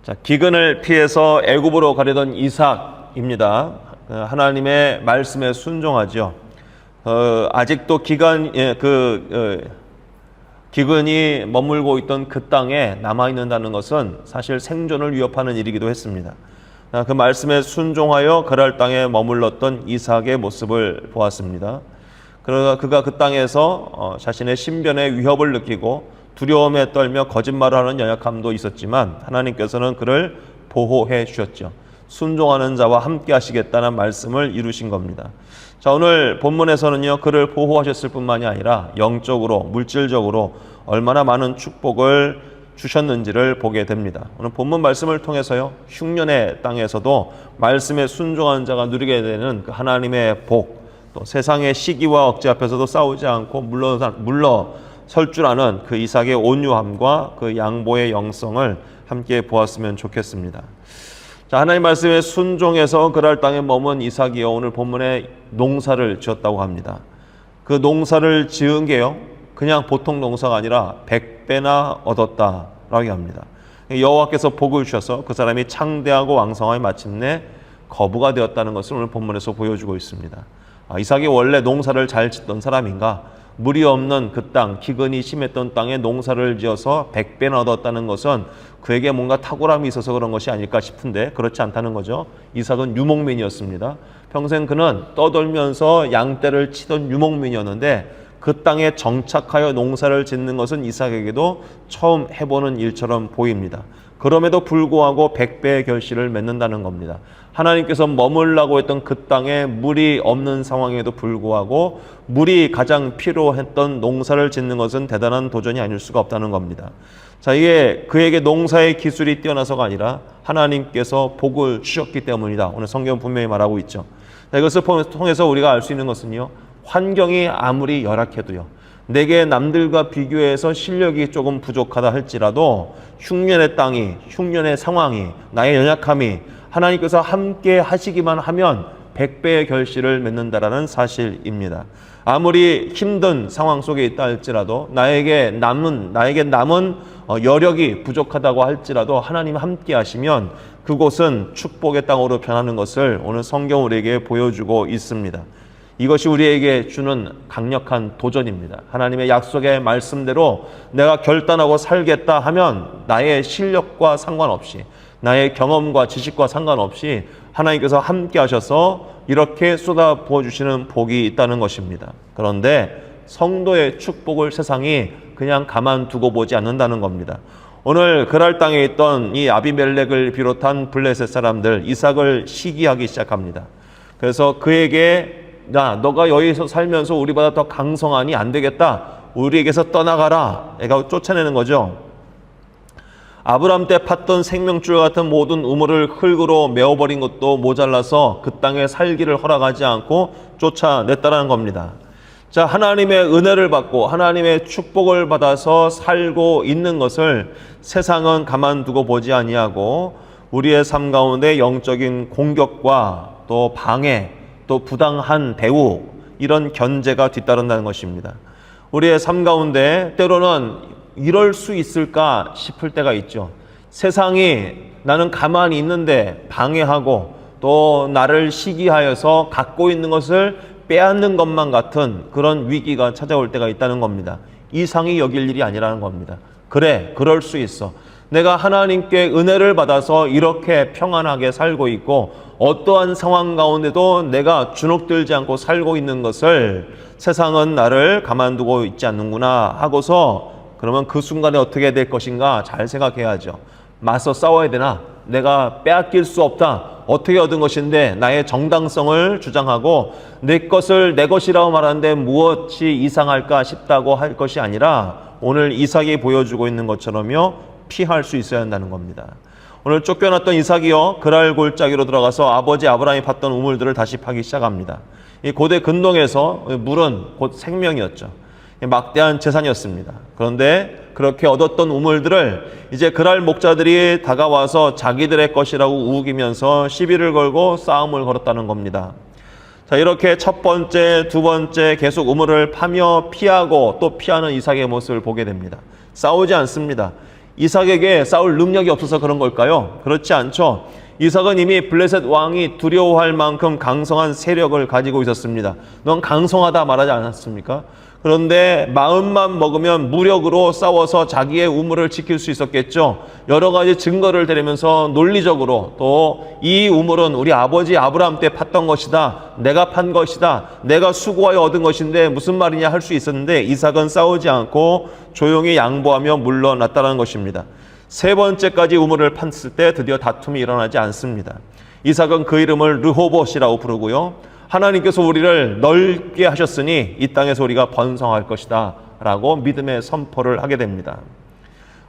자, 기근을 피해서 애굽으로 가려던 이삭입니다. 하나님의 말씀에 순종하죠. 아직도 기근이 머물고 있던 그 땅에 남아 있는다는 것은 사실 생존을 위협하는 일이기도 했습니다. 그 말씀에 순종하여 그랄 땅에 머물렀던 이삭의 모습을 보았습니다. 그러나 그가 그 땅에서 자신의 신변에 위협을 느끼고 두려움에 떨며 거짓말을 하는 연약함도 있었지만 하나님께서는 그를 보호해 주셨죠. 순종하는 자와 함께 하시겠다는 말씀을 이루신 겁니다. 자, 오늘 본문에서는요, 그를 보호하셨을 뿐만이 아니라 영적으로, 물질적으로 얼마나 많은 축복을 주셨는지를 보게 됩니다. 오늘 본문 말씀을 통해서요, 흉년의 땅에서도 말씀에 순종한 자가 누리게 되는 그 하나님의 복, 또 세상의 시기와 억제 앞에서도 싸우지 않고 물러설 줄 아는 그 이삭의 온유함과 그 양보의 영성을 함께 보았으면 좋겠습니다. 자, 하나님 말씀에 순종해서 그랄 땅에 머문 이삭이요, 오늘 본문에 농사를 지었다고 합니다. 그 농사를 지은 게요, 그냥 보통 농사가 아니라 100배나 얻었다라고 합니다. 여호와께서 복을 주셔서 그 사람이 창대하고 왕성하게 마침내 거부가 되었다는 것을 오늘 본문에서 보여주고 있습니다. 이삭이 원래 농사를 잘 짓던 사람인가? 물이 없는 그 땅, 기근이 심했던 땅에 농사를 지어서 100배나 얻었다는 것은 그에게 뭔가 탁월함이 있어서 그런 것이 아닐까 싶은데 그렇지 않다는 거죠. 이삭은 유목민이었습니다. 평생 그는 떠돌면서 양떼를 치던 유목민이었는데 그 땅에 정착하여 농사를 짓는 것은 이삭에게도 처음 해보는 일처럼 보입니다. 그럼에도 불구하고 100배의 결실을 맺는다는 겁니다. 하나님께서 머물라고 했던 그 땅에 물이 없는 상황에도 불구하고 물이 가장 필요했던 농사를 짓는 것은 대단한 도전이 아닐 수가 없다는 겁니다. 자, 이게 그에게 농사의 기술이 뛰어나서가 아니라 하나님께서 복을 주셨기 때문이다. 오늘 성경은 분명히 말하고 있죠. 자, 이것을 통해서 우리가 알 수 있는 것은요, 환경이 아무리 열악해도요, 내게 남들과 비교해서 실력이 조금 부족하다 할지라도 흉년의 땅이, 흉년의 상황이, 나의 연약함이 하나님께서 함께 하시기만 하면 100배의 결실을 맺는다라는 사실입니다. 아무리 힘든 상황 속에 있다 할지라도 나에게 남은 여력이 부족하다고 할지라도 하나님 함께 하시면 그곳은 축복의 땅으로 변하는 것을 오늘 성경 우리에게 보여주고 있습니다. 이것이 우리에게 주는 강력한 도전입니다. 하나님의 약속의 말씀대로 내가 결단하고 살겠다 하면 나의 실력과 상관없이, 나의 경험과 지식과 상관없이 하나님께서 함께 하셔서 이렇게 쏟아부어 주시는 복이 있다는 것입니다. 그런데 성도의 축복을 세상이 그냥 가만두고 보지 않는다는 겁니다. 오늘 그랄 땅에 있던 이 아비멜렉을 비롯한 블레셋 사람들, 이삭을 시기하기 시작합니다. 그래서 그에게 너가 여기서 살면서 우리보다 더 강성하니 안 되겠다, 우리에게서 떠나가라, 애가 쫓아내는 거죠. 아브람 때 팠던 생명줄 같은 모든 우물을 흙으로 메워버린 것도 모자라서 그 땅에 살기를 허락하지 않고 쫓아냈다는 겁니다. 자, 하나님의 은혜를 받고 하나님의 축복을 받아서 살고 있는 것을 세상은 가만두고 보지 아니하고 우리의 삶 가운데 영적인 공격과 또 방해, 또 부당한 대우, 이런 견제가 뒤따른다는 것입니다. 우리의 삶 가운데 때로는 이럴 수 있을까 싶을 때가 있죠. 세상이 나는 가만히 있는데 방해하고 또 나를 시기하여서 갖고 있는 것을 빼앗는 것만 같은 그런 위기가 찾아올 때가 있다는 겁니다. 이상히 여길 일이 아니라는 겁니다. 그래, 그럴 수 있어. 내가 하나님께 은혜를 받아서 이렇게 평안하게 살고 있고 어떠한 상황 가운데도 내가 주눅들지 않고 살고 있는 것을 세상은 나를 가만두고 있지 않는구나 하고서, 그러면 그 순간에 어떻게 될 것인가 잘 생각해야죠. 맞서 싸워야 되나? 내가 빼앗길 수 없다. 어떻게 얻은 것인데 나의 정당성을 주장하고 내 것을 내 것이라고 말하는데 무엇이 이상할까 싶다고 할 것이 아니라 오늘 이삭이 보여주고 있는 것처럼요, 피할 수 있어야 한다는 겁니다. 오늘 쫓겨났던 이삭이요, 그랄 골짜기로 들어가서 아버지 아브라함이 팠던 우물들을 다시 파기 시작합니다. 이 고대 근동에서 물은 곧 생명이었죠. 막대한 재산이었습니다. 그런데 그렇게 얻었던 우물들을 이제 그랄 목자들이 다가와서 자기들의 것이라고 우기면서 시비를 걸고 싸움을 걸었다는 겁니다. 자, 이렇게 첫 번째, 두 번째 계속 우물을 파며 피하고 또 피하는 이삭의 모습을 보게 됩니다. 싸우지 않습니다. 이삭에게 싸울 능력이 없어서 그런 걸까요? 그렇지 않죠. 이삭은 이미 블레셋 왕이 두려워할 만큼 강성한 세력을 가지고 있었습니다. 넌 강성하다 말하지 않았습니까? 그런데 마음만 먹으면 무력으로 싸워서 자기의 우물을 지킬 수 있었겠죠. 여러 가지 증거를 대면서 논리적으로 또 이 우물은 우리 아버지 아브라함 때 팠던 것이다. 내가 판 것이다. 내가 수고하여 얻은 것인데 무슨 말이냐 할 수 있었는데 이삭은 싸우지 않고 조용히 양보하며 물러났다는 것입니다. 세 번째까지 우물을 팠을 때 드디어 다툼이 일어나지 않습니다. 이삭은 그 이름을 르호봇이라고 부르고요. 하나님께서 우리를 넓게 하셨으니 이 땅에서 우리가 번성할 것이다 라고 믿음의 선포를 하게 됩니다.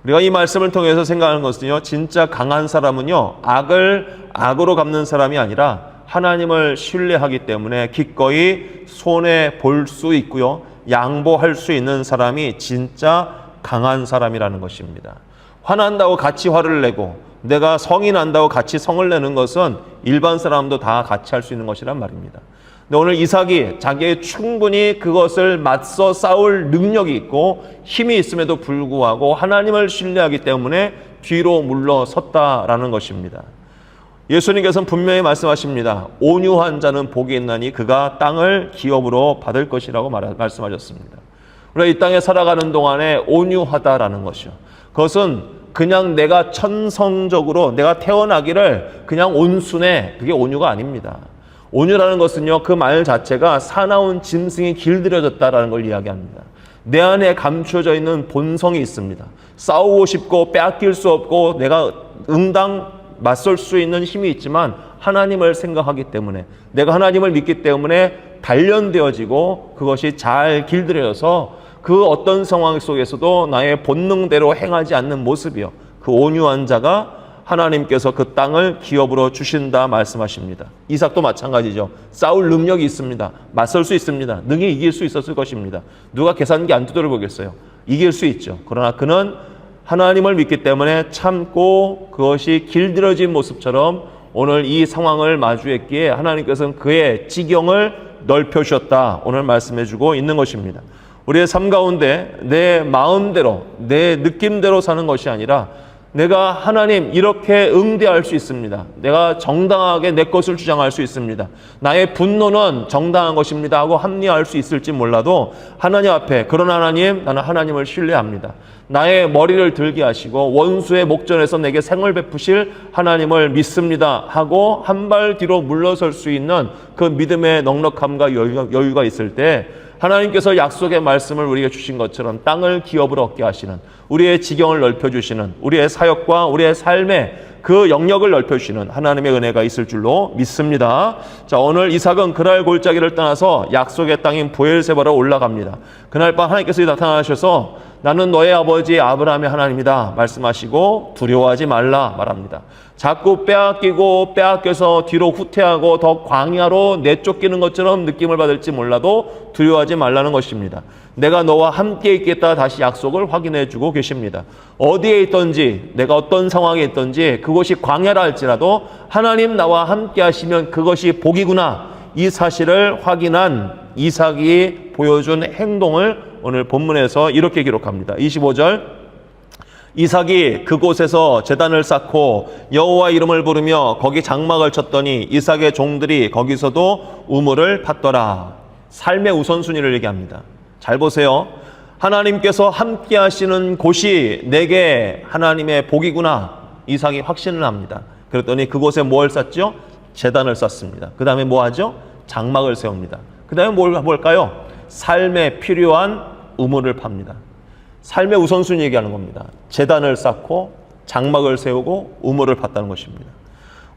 우리가 이 말씀을 통해서 생각하는 것은요, 진짜 강한 사람은요, 악을 악으로 갚는 사람이 아니라 하나님을 신뢰하기 때문에 기꺼이 손해 볼 수 있고요, 양보할 수 있는 사람이 진짜 강한 사람이라는 것입니다. 화난다고 같이 화를 내고 내가 성이 난다고 같이 성을 내는 것은 일반 사람도 다 같이 할 수 있는 것이란 말입니다. 근데 오늘 이삭이 자기의 충분히 그것을 맞서 싸울 능력이 있고 힘이 있음에도 불구하고 하나님을 신뢰하기 때문에 뒤로 물러섰다라는 것입니다. 예수님께서는 분명히 말씀하십니다. 온유한 자는 복이 있나니 그가 땅을 기업으로 받을 것이라고 말씀하셨습니다. 우리가 이 땅에 살아가는 동안에 온유하다라는 것이요, 그것은 그냥 내가 천성적으로 내가 태어나기를 그냥 온순해, 그게 온유가 아닙니다. 온유라는 것은요, 그 말 자체가 사나운 짐승이 길들여졌다라는 걸 이야기합니다. 내 안에 감추어져 있는 본성이 있습니다. 싸우고 싶고 빼앗길 수 없고 내가 응당 맞설 수 있는 힘이 있지만 하나님을 생각하기 때문에, 내가 하나님을 믿기 때문에 단련되어지고 그것이 잘 길들여져서 그 어떤 상황 속에서도 나의 본능대로 행하지 않는 모습이요, 그 온유한 자가 하나님께서 그 땅을 기업으로 주신다 말씀하십니다. 이삭도 마찬가지죠. 싸울 능력이 있습니다. 맞설 수 있습니다. 능히 이길 수 있었을 것입니다. 누가 계산기 안 두드려 보겠어요. 이길 수 있죠. 그러나 그는 하나님을 믿기 때문에 참고 그것이 길들여진 모습처럼 오늘 이 상황을 마주했기에 하나님께서는 그의 지경을 넓혀주셨다, 오늘 말씀해주고 있는 것입니다. 우리의 삶 가운데 내 마음대로 내 느낌대로 사는 것이 아니라 내가 하나님 이렇게 응대할 수 있습니다. 내가 정당하게 내 것을 주장할 수 있습니다. 나의 분노는 정당한 것입니다 하고 합리화할 수 있을지 몰라도 하나님 앞에, 그런 하나님, 나는 하나님을 신뢰합니다. 나의 머리를 들게 하시고 원수의 목전에서 내게 생을 베푸실 하나님을 믿습니다 하고 한 발 뒤로 물러설 수 있는 그 믿음의 넉넉함과 여유가 있을 때 하나님께서 약속의 말씀을 우리에게 주신 것처럼 땅을 기업으로 얻게 하시는, 우리의 지경을 넓혀주시는, 우리의 사역과 우리의 삶의 그 영역을 넓혀주시는 하나님의 은혜가 있을 줄로 믿습니다. 자, 오늘 이삭은 그랄 골짜기를 떠나서 약속의 땅인 브엘세바로 올라갑니다. 그날 밤 하나님께서 나타나셔서 나는 너의 아버지 아브라함의 하나님이다 말씀하시고 두려워하지 말라 말합니다. 자꾸 빼앗겨서 뒤로 후퇴하고 더 광야로 내쫓기는 것처럼 느낌을 받을지 몰라도 두려워하지 말라는 것입니다. 내가 너와 함께 있겠다 다시 약속을 확인해 주고 계십니다. 어디에 있든지 내가 어떤 상황에 있든지 그것이 광야라 할지라도 하나님 나와 함께 하시면 그것이 복이구나, 이 사실을 확인한 이삭이 보여준 행동을 오늘 본문에서 이렇게 기록합니다. 25절, 이삭이 그곳에서 제단을 쌓고 여호와 이름을 부르며 거기 장막을 쳤더니 이삭의 종들이 거기서도 우물을 팠더라. 삶의 우선순위를 얘기합니다. 잘 보세요. 하나님께서 함께 하시는 곳이 내게 하나님의 복이구나, 이삭이 확신을 합니다. 그랬더니 그곳에 뭘 쌓죠? 제단을 쌓습니다. 그 다음에 뭐 하죠? 장막을 세웁니다. 그 다음에 뭘까요? 삶에 필요한 우물을 팝니다. 삶의 우선순위 얘기하는 겁니다. 제단을 쌓고 장막을 세우고 우물을 팠다는 것입니다.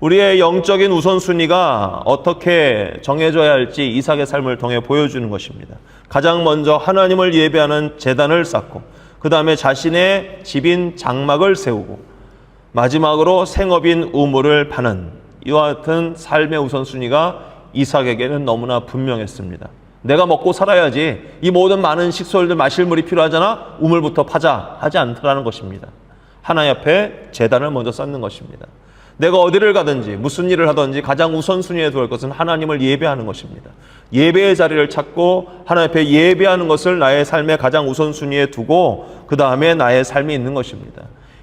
우리의 영적인 우선순위가 어떻게 정해져야 할지 이삭의 삶을 통해 보여주는 것입니다. 가장 먼저 하나님을 예배하는 제단을 쌓고, 그 다음에 자신의 집인 장막을 세우고, 마지막으로 생업인 우물을 파는, 이와 같은 삶의 우선순위가 이삭에게는 너무나 분명했습니다. 내가 먹고 살아야지, 이 모든 많은 식솔들 마실 물이 필요하잖아, 우물부터 파자 하지 않더라는 것입니다. 하나님 앞에 제단을 먼저 쌓는 것입니다. 내가 어디를 가든지 무슨 일을 하든지 가장 우선순위에 두을 것은 하나님을 예배하는 것입니다. 예배의 자리를 찾고 하나님 앞에 예배하는 것을 나의 삶의 가장 우선순위에 두고 그 다음에 나의 삶이 있는 것입니다.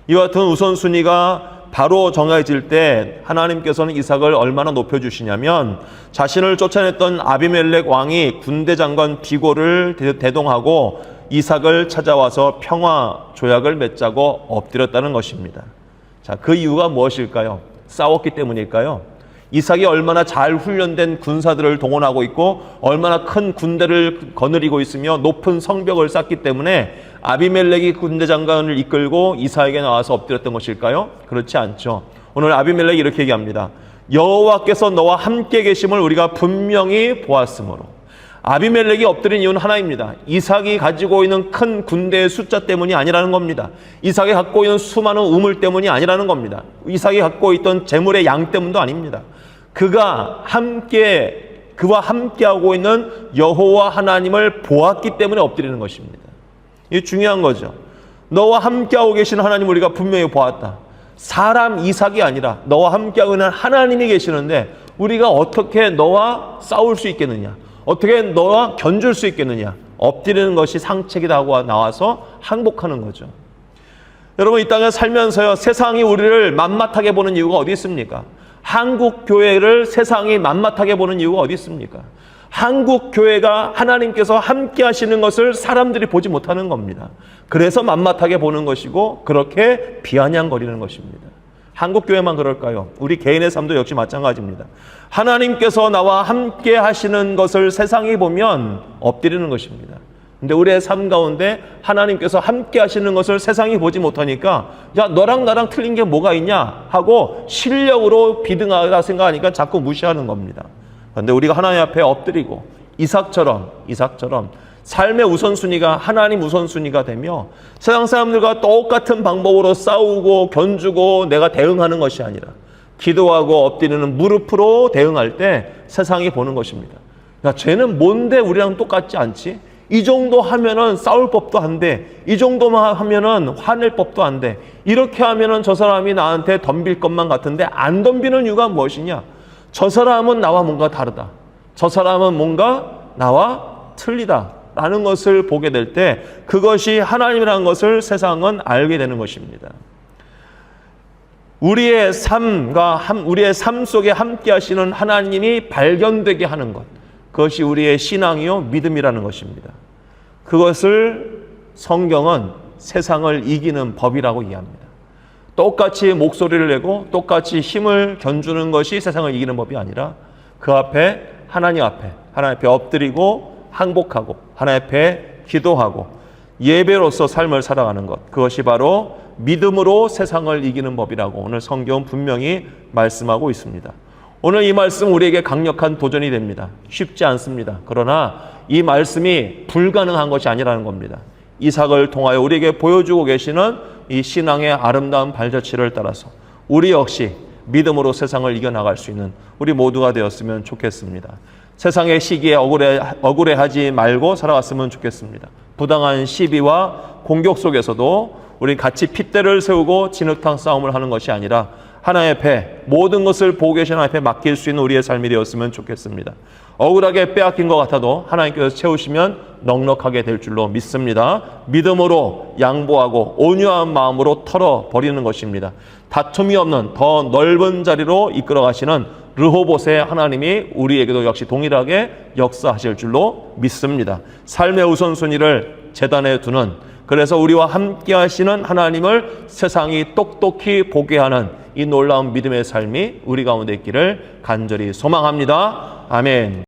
이와 같은 우선순위가 바로 정해질 때 하나님께서는 이삭을 얼마나 높여주시냐면 자신을 쫓아냈던 아비멜렉 왕이 군대 장관 비고를 대동하고 이삭을 찾아와서 평화 조약을 맺자고 엎드렸다는 것입니다. 자, 그 이유가 무엇일까요? 싸웠기 때문일까요? 이삭이 얼마나 잘 훈련된 군사들을 동원하고 있고 얼마나 큰 군대를 거느리고 있으며 높은 성벽을 쌓기 때문에 아비멜렉이 군대 장관을 이끌고 이삭에게 나와서 엎드렸던 것일까요? 그렇지 않죠. 오늘 아비멜렉이 이렇게 얘기합니다. 여호와께서 너와 함께 계심을 우리가 분명히 보았으므로. 아비멜렉이 엎드린 이유는 하나입니다. 이삭이 가지고 있는 큰 군대의 숫자 때문이 아니라는 겁니다. 이삭이 갖고 있는 수많은 우물 때문이 아니라는 겁니다. 이삭이 갖고 있던 재물의 양 때문도 아닙니다. 그와 함께하고 있는 여호와 하나님을 보았기 때문에 엎드리는 것입니다. 이게 중요한 거죠. 너와 함께하고 계시는 하나님을 우리가 분명히 보았다. 사람 이삭이 아니라 너와 함께하고 있는 하나님이 계시는데 우리가 어떻게 너와 싸울 수 있겠느냐, 어떻게 너와 견줄 수 있겠느냐, 엎드리는 것이 상책이다 하고 나와서 항복하는 거죠. 여러분, 이 땅에 살면서요, 세상이 우리를 만mat하게 보는 이유가 어디 있습니까? 한국 교회를 세상이 만mat하게 보는 이유가 어디 있습니까? 한국 교회가 하나님께서 함께 하시는 것을 사람들이 보지 못하는 겁니다. 그래서 만mat하게 보는 것이고 그렇게 비아냥거리는 것입니다. 한국 교회만 그럴까요? 우리 개인의 삶도 역시 마찬가지입니다. 하나님께서 나와 함께 하시는 것을 세상이 보면 엎드리는 것입니다. 근데 우리의 삶 가운데 하나님께서 함께 하시는 것을 세상이 보지 못하니까 야, 너랑 나랑 틀린 게 뭐가 있냐 하고 실력으로 비등하다 생각하니까 자꾸 무시하는 겁니다. 그런데 우리가 하나님 앞에 엎드리고 이삭처럼 삶의 우선순위가 하나님 우선순위가 되며 세상 사람들과 똑같은 방법으로 싸우고 견주고 내가 대응하는 것이 아니라 기도하고 엎드리는 무릎으로 대응할 때 세상이 보는 것입니다. 야, 쟤는 뭔데 우리랑 똑같지 않지? 이 정도 하면은 싸울 법도 안 돼. 이 정도만 하면은 화낼 법도 안 돼. 이렇게 하면은 저 사람이 나한테 덤빌 것만 같은데 안 덤비는 이유가 무엇이냐? 저 사람은 나와 뭔가 다르다. 저 사람은 뭔가 나와 틀리다. 라는 것을 보게 될 때 그것이 하나님이라는 것을 세상은 알게 되는 것입니다. 우리의 삶 속에 함께 하시는 하나님이 발견되게 하는 것. 그것이 우리의 신앙이요 믿음이라는 것입니다. 그것을 성경은 세상을 이기는 법이라고 이해합니다. 똑같이 목소리를 내고 똑같이 힘을 견주는 것이 세상을 이기는 법이 아니라 그 앞에 하나님 앞에 엎드리고 항복하고 하나님 앞에 기도하고 예배로서 삶을 살아가는 것, 그것이 바로 믿음으로 세상을 이기는 법이라고 오늘 성경은 분명히 말씀하고 있습니다. 오늘 이 말씀 우리에게 강력한 도전이 됩니다. 쉽지 않습니다. 그러나 이 말씀이 불가능한 것이 아니라는 겁니다. 이삭을 통하여 우리에게 보여주고 계시는 이 신앙의 아름다운 발자취를 따라서 우리 역시 믿음으로 세상을 이겨나갈 수 있는 우리 모두가 되었으면 좋겠습니다. 세상의 시기에 억울해하지 말고 살아갔으면 좋겠습니다. 부당한 시비와 공격 속에서도 우리 같이 핏대를 세우고 진흙탕 싸움을 하는 것이 아니라 하나님 앞에 모든 것을 보고 계신 하나님 앞에 맡길 수 있는 우리의 삶이 되었으면 좋겠습니다. 억울하게 빼앗긴 것 같아도 하나님께서 채우시면 넉넉하게 될 줄로 믿습니다. 믿음으로 양보하고 온유한 마음으로 털어버리는 것입니다. 다툼이 없는 더 넓은 자리로 이끌어 가시는 르호봇의 하나님이 우리에게도 역시 동일하게 역사하실 줄로 믿습니다. 삶의 우선순위를 재단에 두는, 그래서 우리와 함께 하시는 하나님을 세상이 똑똑히 보게 하는 이 놀라운 믿음의 삶이 우리 가운데 있기를 간절히 소망합니다. 아멘.